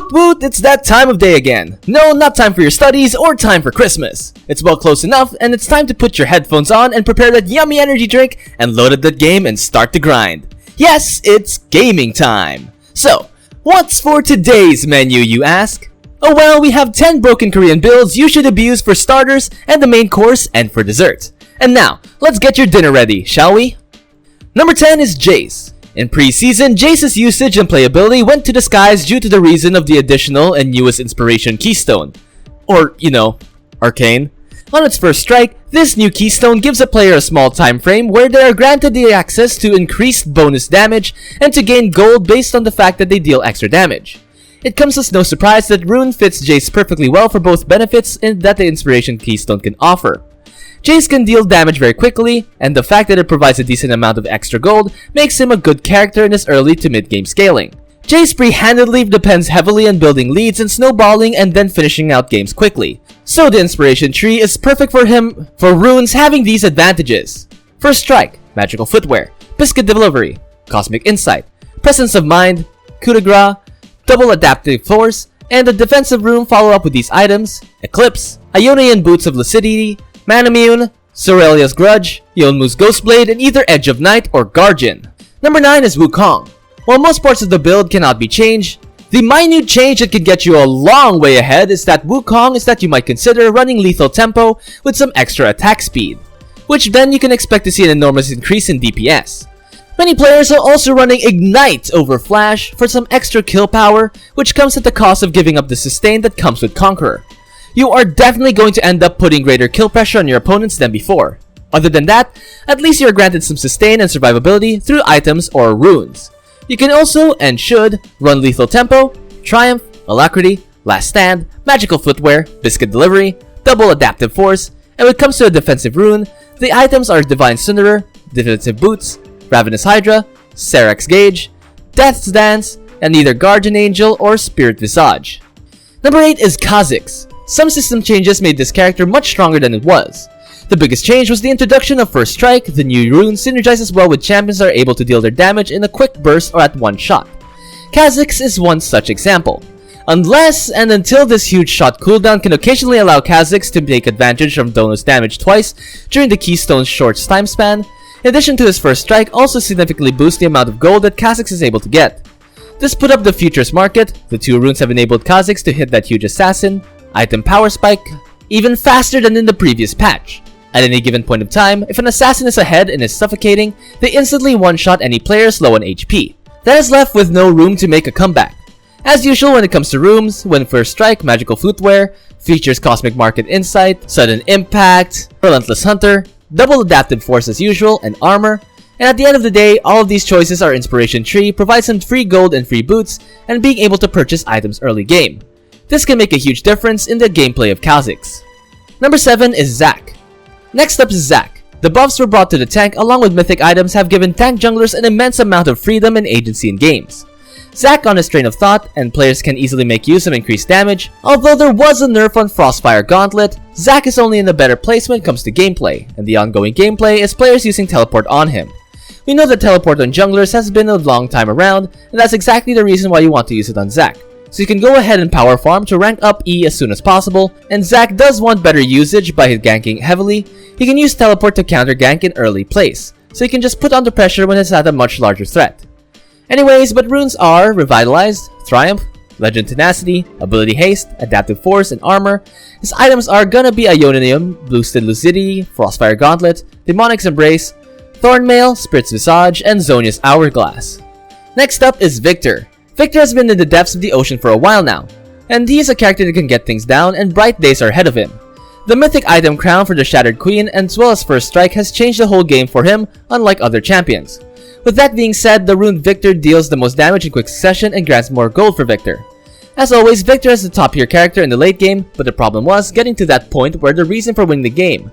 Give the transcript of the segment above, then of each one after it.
Woot woot, it's that time of day again. No, not time for your studies or time for Christmas. It's well close enough and it's time to put your headphones on and prepare that yummy energy drink and load up that game and start the grind. Yes, it's gaming time. So, what's for today's menu, you ask? Oh well, we have 10 broken Korean builds you should abuse for starters and the main course and for dessert. And now, let's get your dinner ready, shall we? Number 10 is Jace. In pre-season, Jace's usage and playability went to the skies due to the reason of the additional and newest inspiration keystone. Or, arcane. On its first strike, this new keystone gives a player a small time frame where they are granted the access to increased bonus damage and to gain gold based on the fact that they deal extra damage. It comes as no surprise that Rune fits Jace perfectly well for both benefits that the inspiration keystone can offer. Jace can deal damage very quickly, and the fact that it provides a decent amount of extra gold makes him a good character in his early to mid-game scaling. Jace pre-handedly depends heavily on building leads and snowballing and then finishing out games quickly. So the inspiration tree is perfect for him for runes having these advantages. First strike, magical footwear, biscuit delivery, cosmic insight, presence of mind, coup de grace, double adaptive force, and the defensive rune follow up with these items: eclipse, Ionian boots of lucidity, Manamune, Sorelia's Grudge, Yonmu's Ghostblade, and either Edge of Night or Guardian. Number 9 is Wukong. While most parts of the build cannot be changed, the minute change that could get you a long way ahead is that Wukong is that you might consider running lethal tempo with some extra attack speed, which then you can expect to see an enormous increase in DPS. Many players are also running Ignite over Flash for some extra kill power, which comes at the cost of giving up the sustain that comes with Conqueror. You are definitely going to end up putting greater kill pressure on your opponents than before. Other than that, at least you are granted some sustain and survivability through items or runes. You can also, and should, run Lethal Tempo, Triumph, Alacrity, Last Stand, Magical Footwear, Biscuit Delivery, Double Adaptive Force, and when it comes to a defensive rune, the items are Divine Cinderer, Defensive Boots, Ravenous Hydra, Serax Gauge, Death's Dance, and either Guardian Angel or Spirit Visage. Number 8 is Kha'Zix. Some system changes made this character much stronger than it was. The biggest change was the introduction of First Strike. The new rune synergizes well with champions that are able to deal their damage in a quick burst or at one shot. Kha'Zix is one such example. Unless and until this huge shot cooldown can occasionally allow Kha'Zix to take advantage from bonus damage twice during the Keystone's short time span, in addition to his First Strike also significantly boosts the amount of gold that Kha'Zix is able to get. This put up the futures market. The two runes have enabled Kha'Zix to hit that huge assassin item power spike even faster than in the previous patch. At any given point of time, if an assassin is ahead and is suffocating, they instantly one-shot any players low on HP. That is left with no room to make a comeback. As usual when it comes to runes, when First Strike, Magical Footwear, features Cosmic Market Insight, Sudden Impact, Relentless Hunter, Double Adaptive Force as usual, and Armor. And at the end of the day, all of these choices are Inspiration Tree, provides some free gold and free boots, and being able to purchase items early game. This can make a huge difference in the gameplay of Kha'Zix. Number 7 is Zac. Next up is Zac. The buffs were brought to the tank along with mythic items have given tank junglers an immense amount of freedom and agency in games. Zac on his train of thought, and players can easily make use of increased damage. Although there was a nerf on Frostfire Gauntlet, Zac is only in a better place when it comes to gameplay, and the ongoing gameplay is players using teleport on him. We know that teleport on junglers has been a long time around, and that's exactly the reason why you want to use it on Zac. So you can go ahead and power farm to rank up E as soon as possible, and Zac does want better usage by his ganking heavily. He can use teleport to counter gank in early place, so he can just put under pressure when it's at a much larger threat. Anyways, but runes are Revitalized, Triumph, Legend Tenacity, Ability Haste, Adaptive Force, and Armor. His items are gonna be Ionian, Boosted Lucidity, Frostfire Gauntlet, Demonic's Embrace, Thornmail, Spirit's Visage, and Zonia's Hourglass. Next up is Victor. Victor has been in the depths of the ocean for a while now, and he is a character that can get things down and bright days are ahead of him. The mythic item crown for the Shattered Queen as well as First Strike has changed the whole game for him, unlike other champions. With that being said, the rune Victor deals the most damage in quick succession and grants more gold for Victor. As always, Victor is the top tier character in the late game, but the problem was getting to that point where the reason for winning the game.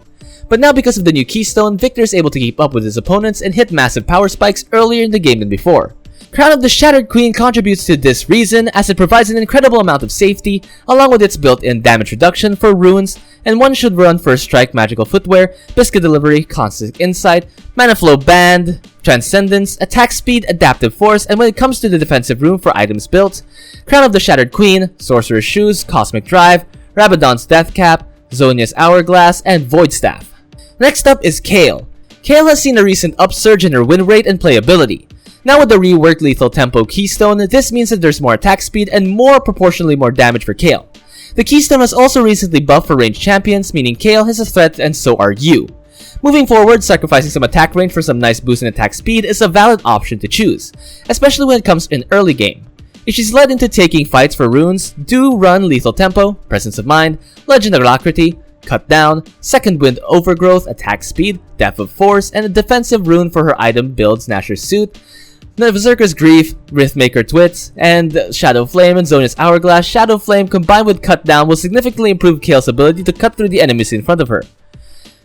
But now because of the new keystone, Victor is able to keep up with his opponents and hit massive power spikes earlier in the game than before. Crown of the Shattered Queen contributes to this reason as it provides an incredible amount of safety along with its built-in damage reduction for runes, and one should run First Strike, Magical Footwear, Biscuit Delivery, Constant Insight, Mana Flow Band, Transcendence, Attack Speed, Adaptive Force, and when it comes to the defensive rune for items built, Crown of the Shattered Queen, Sorcerer's Shoes, Cosmic Drive, Rabadon's Death Cap, Zonia's Hourglass, and Void Staff. Next up is Kayle. Kayle has seen a recent upsurge in her win rate and playability. Now with the reworked Lethal Tempo Keystone, this means that there's more attack speed and proportionally more damage for Kayle. The Keystone was also recently buffed for ranged champions, meaning Kayle is a threat and so are you. Moving forward, sacrificing some attack range for some nice boost in attack speed is a valid option to choose, especially when it comes in early game. If she's led into taking fights for runes, do run Lethal Tempo, Presence of Mind, Legend of Alacrity, Cut Down, Second Wind Overgrowth, Attack Speed, Depth of Force, and a defensive rune for her item builds Gnasher's Suit, Berserker's Grief, Riftmaker Twits, and Shadow Flame and Zonia's Hourglass. Shadow Flame combined with Cut Down will significantly improve Kayle's ability to cut through the enemies in front of her.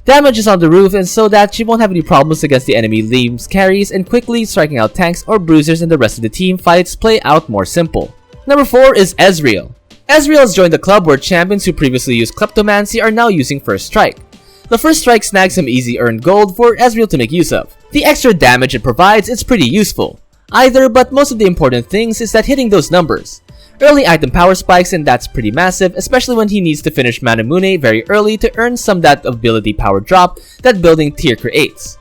Damage is on the roof and so that she won't have any problems against the enemy Liam's carries, and quickly striking out tanks or bruisers and the rest of the team fights play out more simple. Number 4 is Ezreal. Ezreal has joined the club where champions who previously used Kleptomancy are now using First Strike. The First Strike snags some easy earned gold for Ezreal to make use of. The extra damage it provides is pretty useful. But most of the important things is that hitting those numbers. Early item power spikes, and that's pretty massive, especially when he needs to finish Manamune very early to earn some that ability power drop that building tier creates.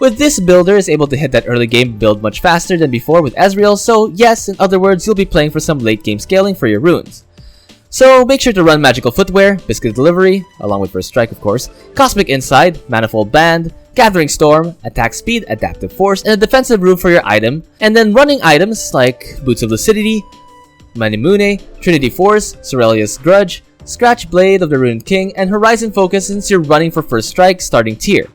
With this, builder is able to hit that early game build much faster than before with Ezreal, so yes, in other words, you'll be playing for some late game scaling for your runes. So make sure to run Magical Footwear, Biscuit Delivery, along with First Strike of course, Cosmic Insight, Manifold Band, Gathering Storm, Attack Speed, Adaptive Force, and a defensive rune for your item, and then running items like Boots of Lucidity, Manamune, Trinity Force, Cerelia's Grudge, Scratch Blade of the Ruined King, and Horizon Focus since you're running for First Strike starting tier.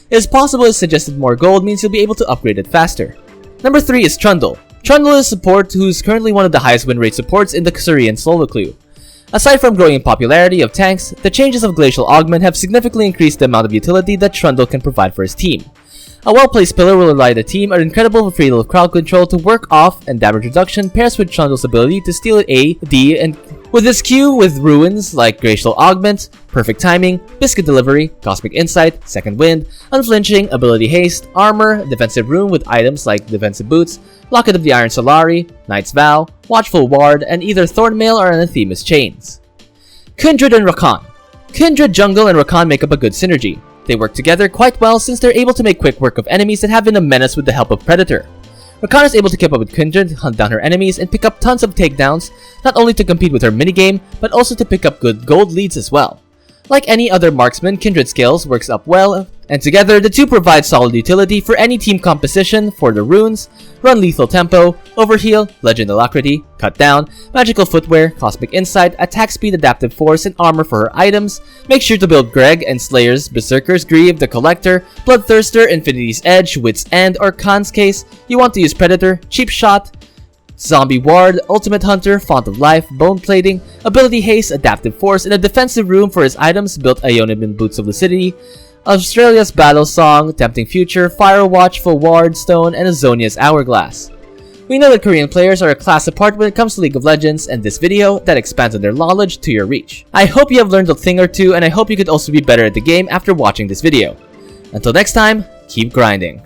It is possible if suggested more gold means you'll be able to upgrade it faster. Number 3 is Trundle. Trundle is a support who's currently one of the highest win rate supports in the Korean solo queue. Aside from growing in popularity of tanks, the changes of Glacial Augment have significantly increased the amount of utility that Trundle can provide for his team. A well-placed pillar will allow the team an incredible free little crowd control to work off, and damage reduction pairs with Trundle's ability to steal A, D, and with his Q with ruins like Glacial Augment, Perfect Timing, Biscuit Delivery, Cosmic Insight, Second Wind, Unflinching, Ability Haste, Armor, Defensive Rune with items like Defensive Boots, Locket of the Iron Solari, Knight's Vow, Watchful Ward, and either Thornmail or Anathema's Chains. Kindred and Rakan. Kindred, Jungle, and Rakan make up a good synergy. They work together quite well since they're able to make quick work of enemies that have been a menace with the help of Predator. Rakan is able to keep up with Kindred, hunt down her enemies, and pick up tons of takedowns, not only to compete with her minigame, but also to pick up good gold leads as well. Like any other marksman, Kindred skills works up well, and together the two provide solid utility for any team composition. For the runes, run Lethal Tempo, Overheal, Legend Alacrity, Cut Down, Magical Footwear, Cosmic Insight, Attack Speed, Adaptive Force, and Armor for her items. Make sure to build Greg and Slayer's, Berserker's Grieve, the Collector, Bloodthirster, Infinity's Edge, Wit's End, or Khan's Case. You want to use Predator, Cheap Shot, Zombie Ward, Ultimate Hunter, Font of Life, Bone Plating, Ability Haste, Adaptive Force, and a defensive rune for his items built Ionim and Boots of Lucidity, Australia's Battle Song, Tempting Future, Firewatch, Full Ward Stone, and Azonia's Hourglass. We know that Korean players are a class apart when it comes to League of Legends, and this video that expands on their knowledge to your reach. I hope you have learned a thing or two, and I hope you could also be better at the game after watching this video. Until next time, keep grinding.